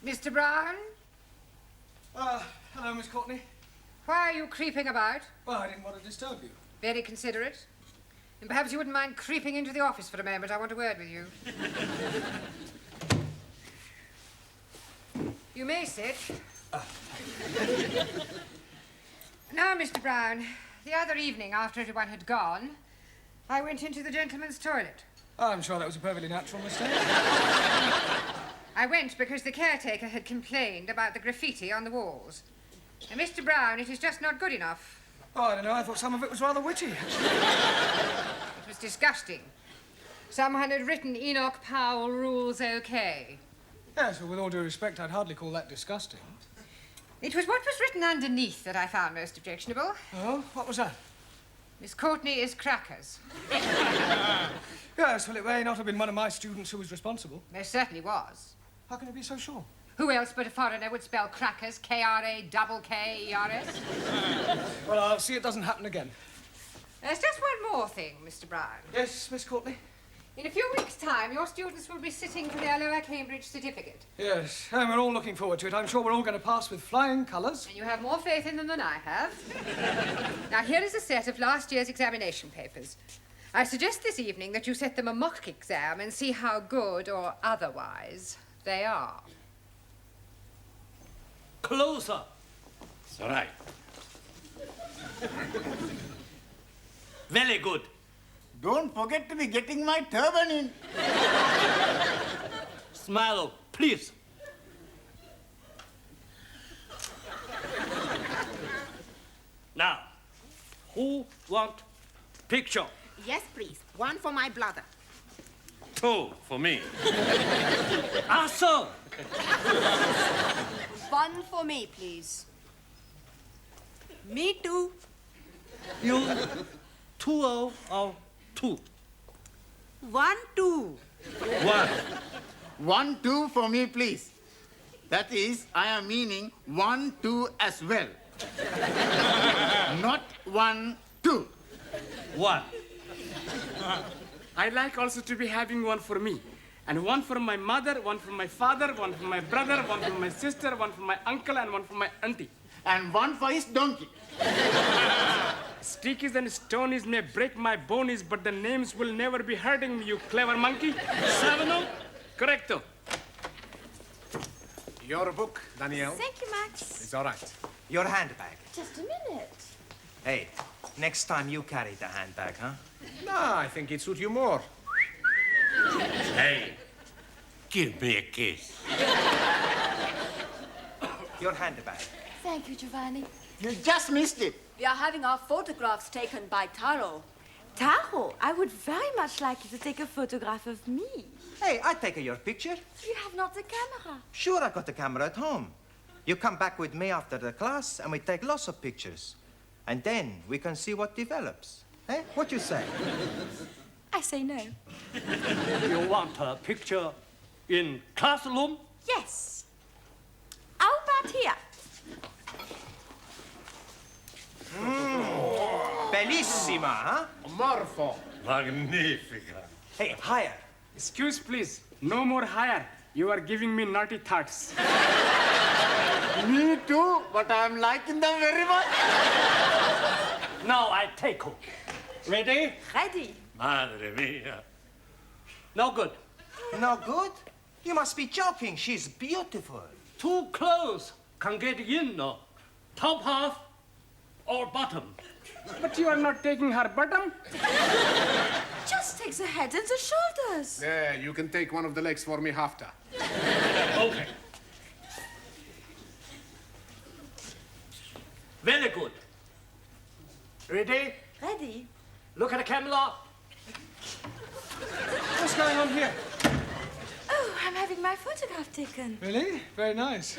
Mr. Brown? Hello, Miss Courtney. Why are you creeping about? Well, I didn't want to disturb you. Very considerate. And perhaps you wouldn't mind creeping into the office for a moment. I want a word with you. You may sit. Now, Mr. Brown, the other evening after everyone had gone, I went into the gentleman's toilet. I'm sure that was a perfectly natural mistake. I went because the caretaker had complained about the graffiti on the walls. And, Mr. Brown, it is just not good enough. Oh, I don't know. I thought some of it was rather witty. It was disgusting. Someone had written Enoch Powell rules okay. Yes, well, with all due respect, I'd hardly call that disgusting. It was what was written underneath that I found most objectionable. Oh, what was that? Miss Courtney is crackers. Yes, well, it may not have been one of my students who was responsible. Most certainly was. How can you be so sure? Who else but a foreigner would spell crackers, K-R-A-K-K-E-R-S? Well, I'll see it doesn't happen again. There's just one more thing, Mr. Brown. Yes, Miss Courtney? In a few weeks' time, your students will be sitting for their lower Cambridge certificate. Yes, and we're all looking forward to it. I'm sure we're all going to pass with flying colours. And you have more faith in them than I have. Now, here is a set of last year's examination papers. I suggest this evening that you set them a mock exam and see how good or otherwise they are. Closer. It's all right. Very good. Don't forget to be getting my turban in. Smile, please. Now, who want picture? Yes, please. One for my brother. 2 for me. Answer. One for me, please. Me too. You 2 or 2? 1, 2. 1. 1, 2 for me, please. That is, I am meaning 1, 2 as well. Not 1, 2. 1. I'd like also to be having one for me. And one for my mother, one for my father, one for my brother, one for my sister, one for my uncle, and one for my auntie. And 1 for his donkey. Stickies and stonies may break my bonies, but the names will never be hurting me, you clever monkey. 7 correcto. Your book, Danielle. Thank you, Max. It's all right. Your handbag. Just a minute. Hey, next time you carry the handbag, huh? No, I think it suits you more. Hey, give me a kiss. Your handbag. Thank you, Giovanni. You just missed it. We are having our photographs taken by Taro. Taro, I would very much like you to take a photograph of me. Hey, I take your picture. You have not the camera. Sure, I got the camera at home. You come back with me after the class and we take lots of pictures. And then we can see what develops. Eh? What you say? I say no. You want a picture in classroom? Yes. How about here? Bellissima, huh? Morpho. Magnifica. Hey, higher. Excuse, please. No more higher. You are giving me naughty thoughts. Me too, but I'm liking them very much. Now I take her. Ready? Ready. Madre mia. No good. No good? You must be joking. She's beautiful. Too close. Can get in, no? Top half or bottom? But you are not taking her bottom? Just take the head and the shoulders. Yeah, you can take one of the legs for me after. Okay. Very good. Ready? Ready. Look at the camera. What's going on here? Oh, I'm having my photograph taken. Really? Very nice.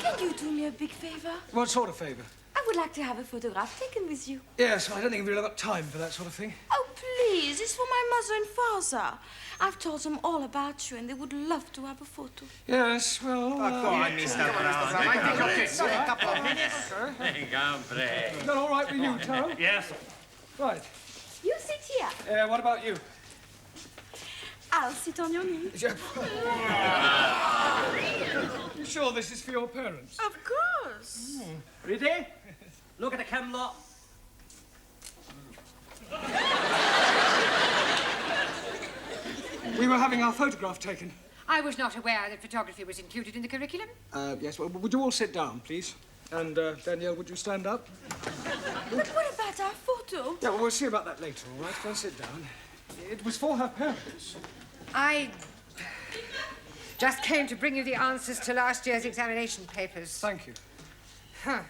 Can you do me a big favor? What sort of favour? I would like to have a photograph taken with you. Yes, well, I don't think we've really got time for that sort of thing. Oh, please. It's for my mother and father. I've told them all about you, and they would love to have a photo. Yes, well... Go on, Mr. Brown. I think okay. Sorry, a couple of minutes. Hombre. Is that all right with you, Taro? Yes. Right. You sit here. What about you? I'll sit on your knee. Yeah. sure this is for your parents? Of course. Ready? Look at the camera. We were having our photograph taken. I was not aware that photography was included in the curriculum. Yes, well, would you all sit down, please? And, Danielle, would you stand up? But what about our photo? Yeah, well, we'll see about that later, all right? Go and sit down. It was for her parents. I just came to bring you the answers to last year's examination papers. Thank you. Huh.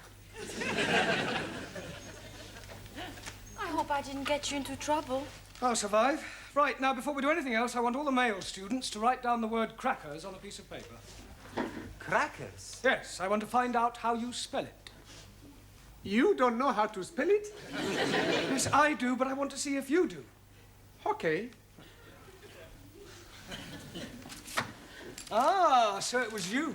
I hope I didn't get you into trouble. I'll survive. Right, now, before we do anything else, I want all the male students to write down the word crackers on a piece of paper. Crackers? Yes, I want to find out how you spell it. You don't know how to spell it? Yes, I do, but I want to see if you do. Okay. Ah, so it was you.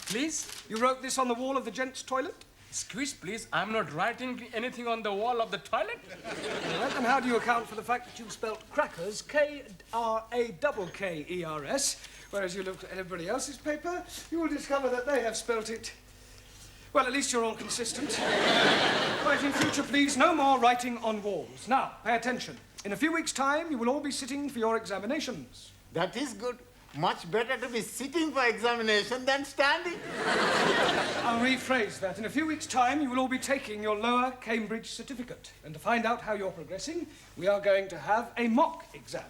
Please? You wrote this on the wall of the gents' toilet? Excuse, please. I'm not writing anything on the wall of the toilet. All right, then how do you account for the fact that you spelt crackers, K-R-A-K-K-E-R-S, whereas you looked at everybody else's paper, you will discover that they have spelt it... Well, at least you're all consistent. Right, in future, please, no more writing on walls. Now, pay attention. In a few weeks' time, you will all be sitting for your examinations. That is good. Much better to be sitting for examination than standing. I'll rephrase that. In a few weeks' time, you will all be taking your lower Cambridge certificate. And to find out how you're progressing, we are going to have a mock exam.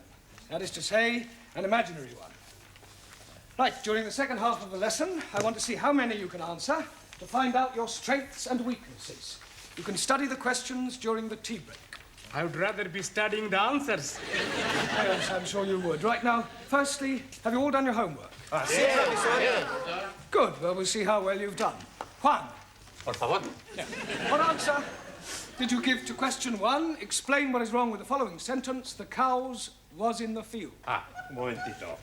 That is to say, an imaginary one. Right, during the second half of the lesson, I want to see how many you can answer to find out your strengths and weaknesses. You can study the questions during the tea break. I would rather be studying the answers. Yes, I'm sure you would. Right now, firstly, have you all done your homework? Good. Well, we'll see how well you've done. Juan. Por favor. Yeah. What answer did you give to question 1? Explain what is wrong with the following sentence. The cows was in the field. Ah, un momentito.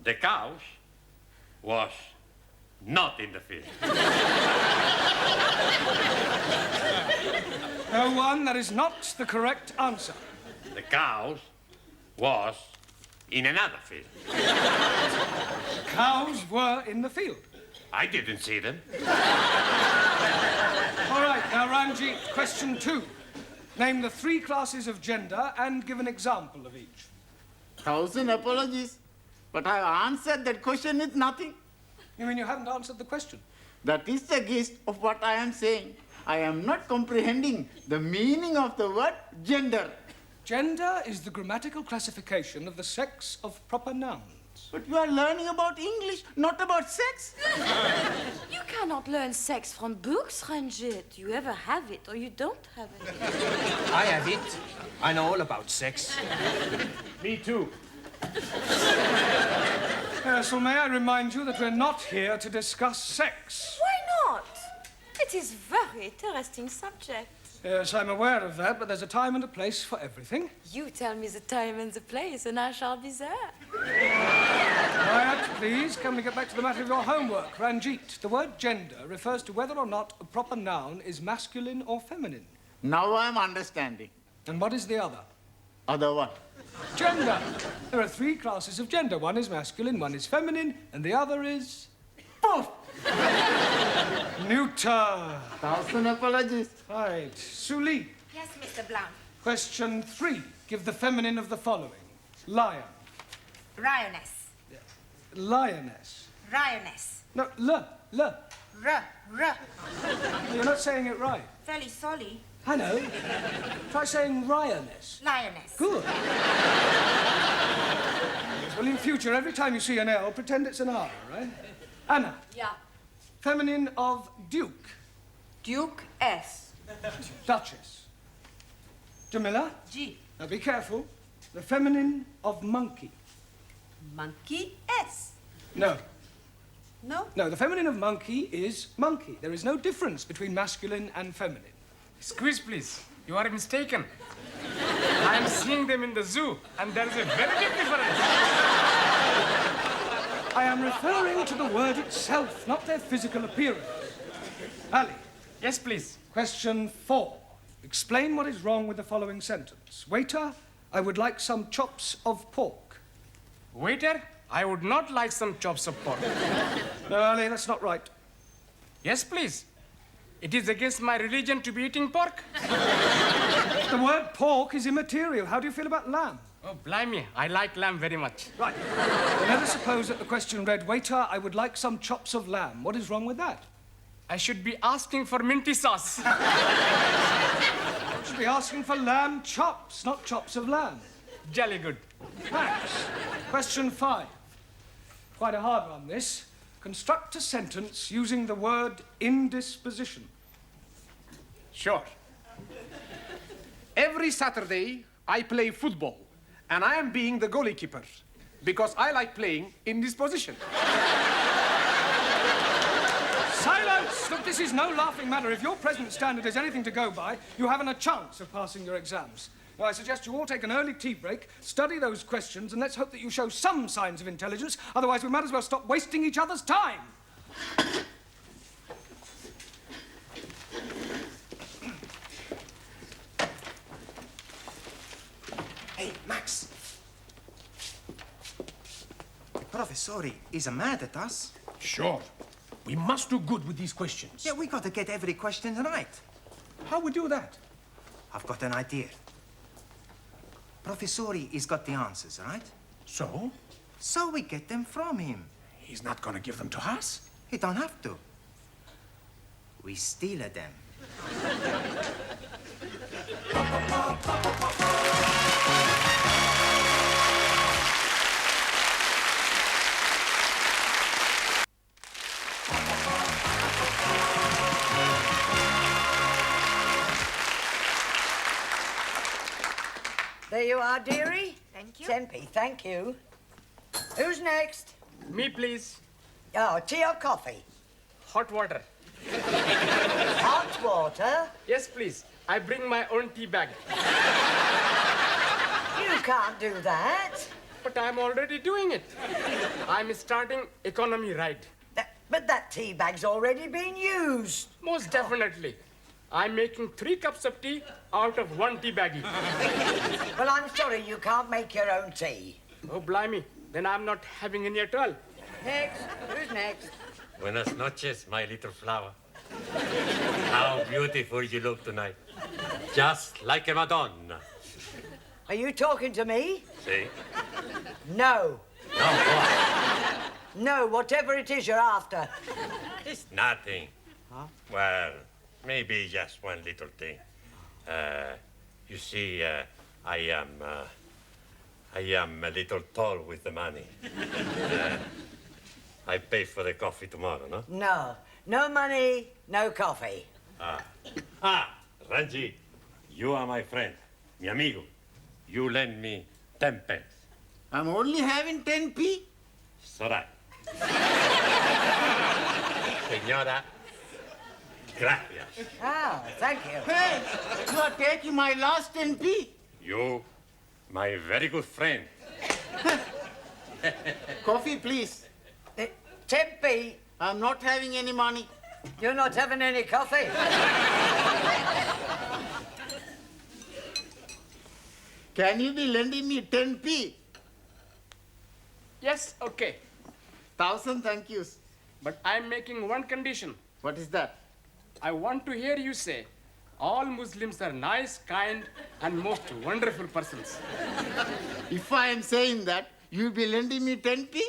The cows was not in the field. No, Juan, that is not the correct answer. The cows was in another field. Cows were in the field. I didn't see them. All right, now, Ranjit, question 2. Name the 3 classes of gender and give an example of each. 1,000 apologies. But I answered that question with nothing. You mean you haven't answered the question? That is the gist of what I am saying. I am not comprehending the meaning of the word gender. Gender is the grammatical classification of the sex of proper nouns. But you are learning about English, not about sex. You cannot learn sex from books, Ranjit. You either have it or you don't have it. I have it. I know all about sex. Me too. So may I remind you that we're not here to discuss sex. Why not? It is very interesting subject. Yes, I'm aware of that, but there's a time and a place for everything. You tell me the time and the place, and I shall be there. Quiet, please. Can we get back to the matter of your homework? Ranjit, the word gender refers to whether or not a proper noun is masculine or feminine. Now I am understanding. And what is the other? Other one. Gender. There are 3 classes of gender. One is masculine, one is feminine, and the other is... Poof! neuter. 1,000 apologies. Right. Suli, Yes, Mr. Blount. question 3. Give the feminine of the following. Lion. Lioness. Lioness. Lioness. No, R. You're not saying it right. Fairly sorry. I know. Try saying lioness. Lioness. Good. Well, in future, every time you see an L, pretend it's an R, right? Anna. Yeah. Feminine of Duke. Duke S. Duchess. Jamila. G. Now be careful. The feminine of monkey. Monkey S. No. No? No, the feminine of monkey is monkey. There is no difference between masculine and feminine. Excuse, please. You are mistaken. I am seeing them in the zoo, and there is a very big difference. I am referring to the word itself, not their physical appearance. Ali, Yes, please. question 4. Explain what is wrong with the following sentence. Waiter, I would like some chops of pork. Waiter, I would not like some chops of pork. No, Ali, that's not right. Yes, please. It is against my religion to be eating pork. The word pork is immaterial. How do you feel about lamb? Oh, blimey, I like lamb very much. Right. Well, let us suppose that the question read, waiter, I would like some chops of lamb. What is wrong with that? I should be asking for minty sauce. You should be asking for lamb chops, not chops of lamb. Jolly good. Max, question 5. Quite a hard one, this. Construct a sentence using the word indisposition. Sure. Every Saturday, I play football, and I am being the goalkeeper because I like playing in this position. Silence! Look, this is no laughing matter. If your present standard is anything to go by, you haven't a chance of passing your exams. Now, I suggest you all take an early tea break, study those questions, and let's hope that you show some signs of intelligence. Otherwise, we might as well stop wasting each other's time. Hey, Max. Professori is mad at us. Sure. We must do good with these questions. Yeah, we got to get every question right. How we do that? I've got an idea. Professori has got the answers, right? So? So we get them from him. He's not gonna give them to us? He don't have to. We steal them. There you are, dearie. Thank you. Tempe, thank you. Who's next? Me, please. Oh, tea or coffee? Hot water. Hot water? Yes, please. I bring my own tea bag. You can't do that. But I'm already doing it. I'm starting economy ride. But that tea bag's already been used. Most definitely. I'm making 3 cups of tea out of 1 tea baggie. Well, I'm sorry you can't make your own tea. Oh, blimey. Then I'm not having any at all. Next. Who's next? Buenas noches, my little flower. How beautiful you look tonight. Just like a Madonna. Are you talking to me? See? No. No, what? No, whatever it is you're after. It's nothing. Huh? Well, maybe just one little thing. You see, I am a little tall with the money. I pay for the coffee tomorrow, no? No. No money, no coffee. Ranji, you are my friend, mi amigo. You lend me 10 pence. I'm only having 10p. So right. Señora, gracias. Oh, thank you. Hey, you are taking my last 10p. You, my very good friend. Coffee, please. Tempe, I'm not having any money. you're not having any coffee? Can you be lending me 10p? Yes, okay. 1,000 thank yous. But I'm making one condition. What is that? I want to hear you say, all Muslims are nice, kind, and most wonderful persons. If I am saying that, you'll be lending me 10p?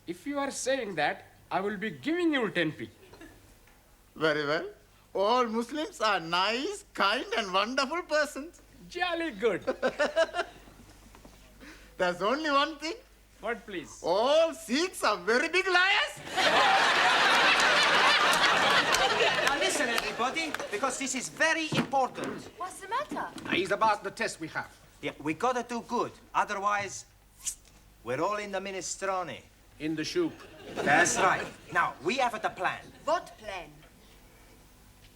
If you are saying that, I will be giving you 10p. Very well. All Muslims are nice, kind, and wonderful persons. Jolly good. There's only one thing. What, please? All Sikhs are very big liars. Now listen, everybody, because this is very important. What's the matter? It's about the test we have. Yeah, we gotta do good. Otherwise, we're all in the minestrone. In the soup. That's right. Now, we have the plan. What plan?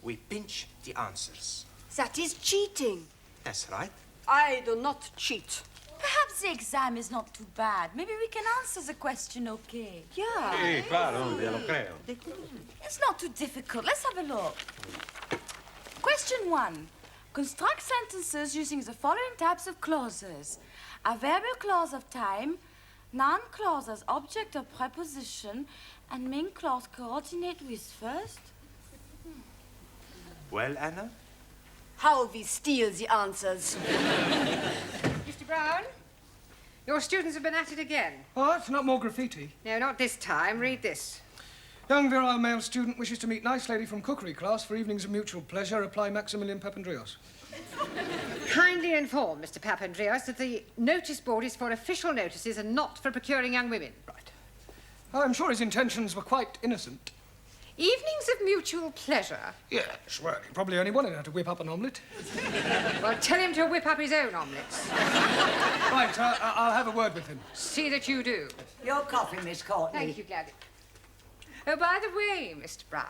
We pinch the answers. That is cheating. That's right. I do not cheat. Perhaps the exam is not too bad. Maybe we can answer the question okay. Yeah. Sí, claro, ya lo creo. It's not too difficult. Let's have a look. Question 1. Construct sentences using the following types of clauses. Adverbial clause of time, Noun clause as object or preposition, and main clause coordinate with first. Well, Anna? How we steal the answers. Mr. Brown, your students have been at it again. What? Not more graffiti? No, not this time. Read this. Young virile male student wishes to meet nice lady from cookery class for evenings of mutual pleasure. Apply Maximilian Papandreou. Kindly inform Mr. Papandreou that the notice board is for official notices and not for procuring young women. Right. I'm sure his intentions were quite innocent. Evenings of mutual pleasure? Yes, well, he probably only wanted her to whip up an omelette. Well, tell him to whip up his own omelettes. Right, I'll have a word with him. See that you do. Your coffee, Miss Courtney. Thank you, Gladys. Oh, by the way, Mr. Brown,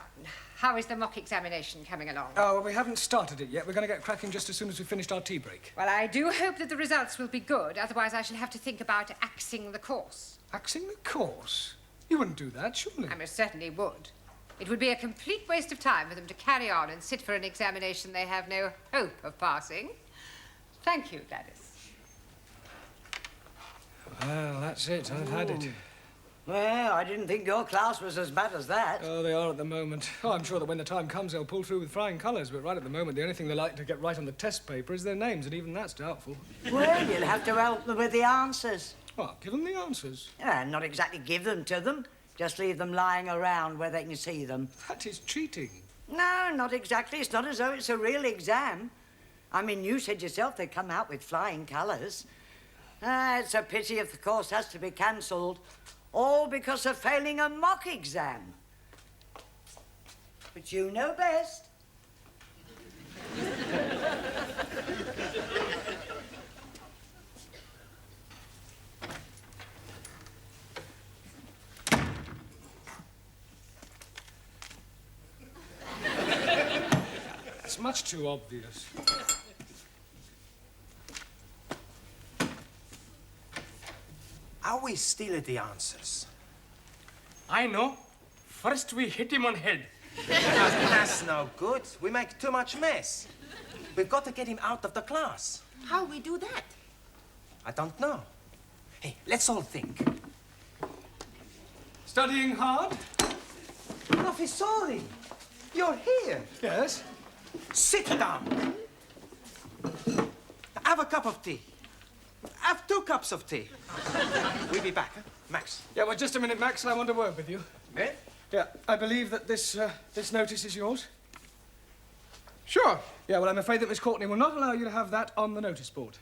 how is the mock examination coming along? Oh, well, we haven't started it yet. We're going to get cracking just as soon as we've finished our tea break. Well, I do hope that the results will be good. Otherwise, I shall have to think about axing the course. Axing the course? You wouldn't do that, surely? I most certainly would. It would be a complete waste of time for them to carry on and sit for an examination they have no hope of passing. Thank you, Gladys. Well, that's it. I've had it. Well, I didn't think your class was as bad as that. Oh, they are at the moment. Oh, I'm sure that when the time comes, they'll pull through with flying colours. But right at the moment, the only thing they like to get right on the test paper is their names, and even that's doubtful. Well, you'll have to help them with the answers. What, give them the answers? Not exactly give them to them. Just leave them lying around where they can see them. That is cheating. No, not exactly. It's not as though it's a real exam. I mean, you said yourself they come out with flying colours. It's a pity if the course has to be cancelled, all because of failing a mock exam. But you know best. It's much too obvious. Are we still at the answers? I know. First we hit him on head. That's no good. We make too much mess. We've got to get him out of the class. How we do that? I don't know. Hey, let's all think. Studying hard? Professori, you're here. Yes. Sit down. Have a cup of tea. Have 2 cups of tea. We'll be back, huh? Max. Yeah, well, just a minute, Max. I want to work with you. Eh? Yeah, I believe that this notice is yours. Sure. Yeah, well, I'm afraid that Miss Courtney will not allow you to have that on the notice board.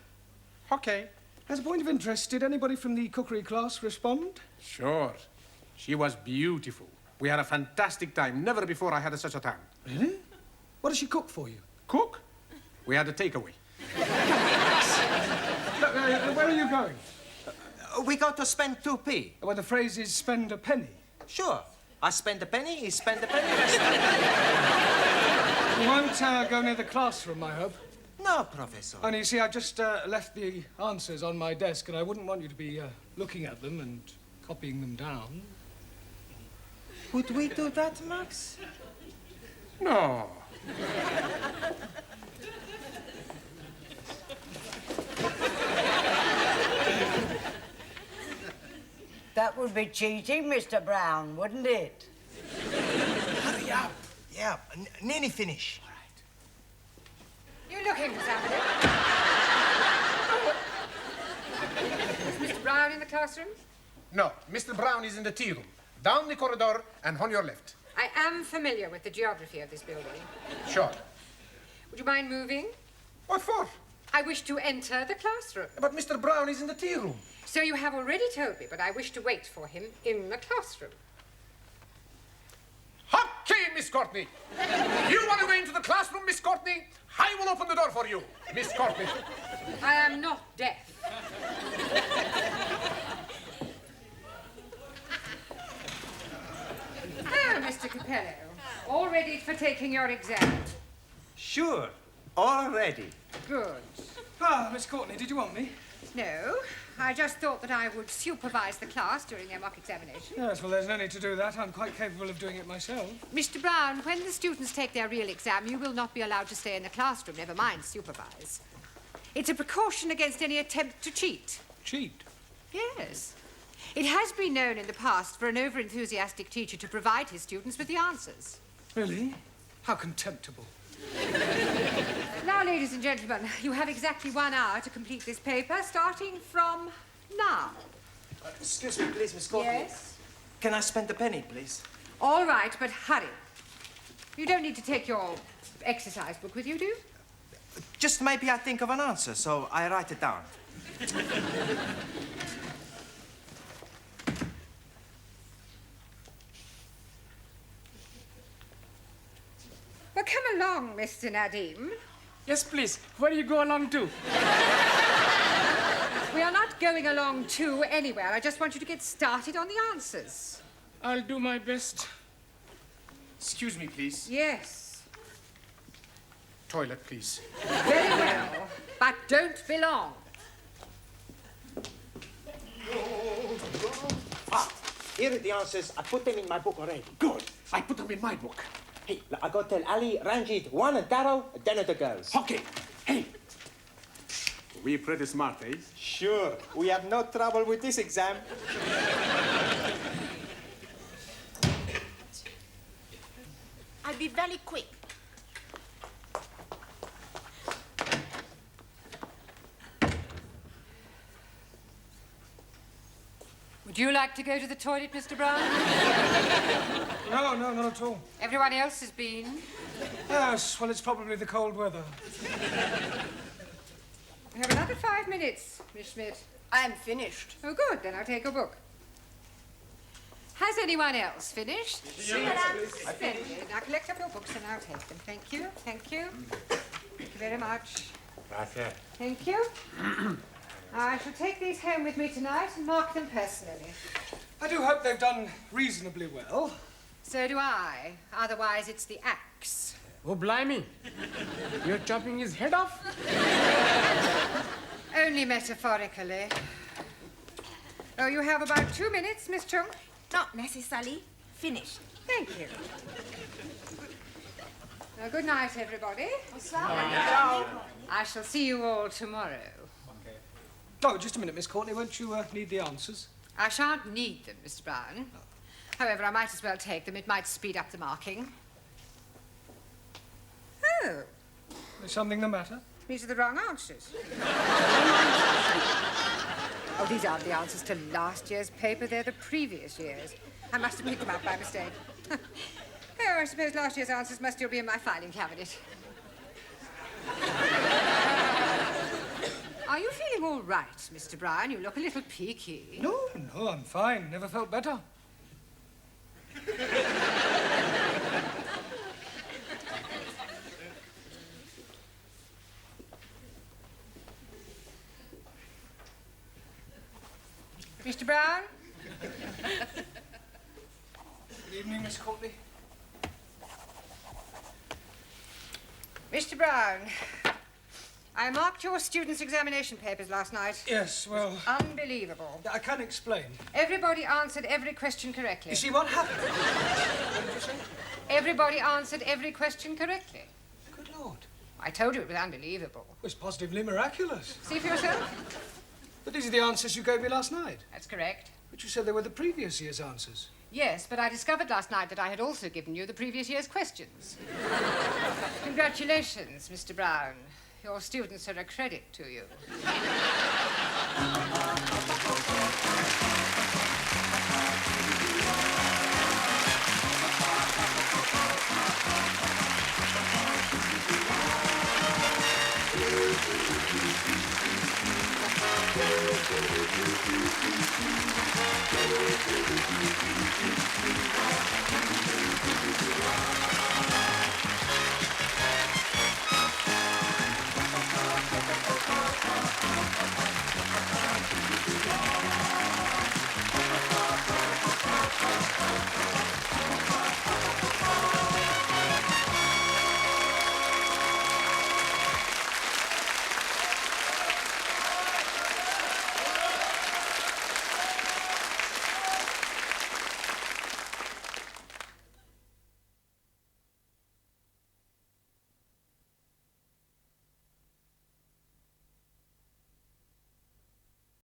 Okay. As a point of interest, did anybody from the cookery class respond? Sure. She was beautiful. We had a fantastic time. Never before I had such a time. Really? What does she cook for you? Cook? We had a takeaway. Look, where are you going? We got to spend 2p. Well, the phrase is spend a penny. Sure. I spend a penny, he spend a penny. You won't go near the classroom, I hope. No, Professor. Only, you see, I've just left the answers on my desk, and I wouldn't want you to be looking at them and copying them down. Would we do that, Max? No. That would be cheating, Mr. Brown, wouldn't it? Hurry up. Yeah, nearly finish. All right. You looking for somebody? Is Mr. Brown in the classroom? No, Mr. Brown is in the tea room. Down the corridor and on your left. I am familiar with the geography of this building. Sure. Would you mind moving? What for? I wish to enter the classroom. But Mr. Brown is in the tea room. So you have already told me, but I wish to wait for him in the classroom. Okay, Miss Courtney. You want to go into the classroom, Miss Courtney? I will open the door for you, Miss Courtney. I am not deaf. Oh, Mr. Capello, all ready for taking your exam? Sure. All ready. Good. Ah, Miss Courtney, did you want me? No, I just thought that I would supervise the class during their mock examination. Yes, well, there's no need to do that. I'm quite capable of doing it myself. Mr. Brown, when the students take their real exam, you will not be allowed to stay in the classroom, never mind supervise. It's a precaution against any attempt to cheat. Cheat? Yes. It has been known in the past for an over-enthusiastic teacher to provide his students with the answers. Really? How contemptible. Now, ladies and gentlemen, you have exactly 1 hour to complete this paper, starting from now. Excuse me, please, Miss Courtney. Yes? Can I spend a penny, please? All right, but hurry. You don't need to take your exercise book with you, do you? Just maybe I think of an answer, so I write it down. Well, come along, Mr. Nadim. Yes, please. Where do you go along to? We are not going along to anywhere. I just want you to get started on the answers. I'll do my best. Excuse me, please. Yes. Toilet, please. Very well, but don't be long. Here are the answers. I put them in my book already. Good. I put them in my book. Hey, I got to tell Ali, Ranjit, Juan, and Taro, and then the girls. Okay. Hey. We pretty smart, eh? Sure. We have no trouble with this exam. I'll be very quick. Would you like to go to the toilet, Mr. Brown? No, not at all. Everyone else has been. Yes, well, it's probably the cold weather. We have another 5 minutes, Miss Schmidt. I'm finished. Oh, good. Then I'll take a book. Has anyone else finished? Splendid. Now collect up your books and I'll take them. Thank you. Thank you. Thank you very much. Gracias. Thank you. I shall take these home with me tonight and mark them personally. I do hope they've done reasonably well. So do I. Otherwise, it's the axe. Oh, blimey. You're chopping his head off? Only metaphorically. Oh, you have about 2 minutes, Miss Chung. Not necessarily. Finished. Thank you. Now, good night, everybody. I shall see you all tomorrow. Oh, just a minute, Miss Courtney. Won't you need the answers? I shan't need them, Mr. Brown. However, I might as well take them. It might speed up the marking. Oh, Is something the matter? these are the wrong answers. Oh, these aren't the answers to last year's paper. They're the previous year's. I must have picked them up by mistake. Oh, I suppose last year's answers must still be in my filing cabinet. Are you feeling all right, Mr. Brown? You look a little peaky. No, I'm fine. Never felt better. Mr. Brown? Good evening, Miss Courtney. Mr. Brown, I marked your students' examination papers last night. Yes, well... Unbelievable. I can explain. Everybody answered every question correctly. You see, what happened? What did you say? Everybody answered every question correctly. Good Lord. I told you it was unbelievable. It was positively miraculous. See for yourself? But these are the answers you gave me last night. That's correct. But you said they were the previous year's answers. Yes, but I discovered last night that I had also given you the previous year's questions. Congratulations, Mr. Brown. Your students are a credit to you.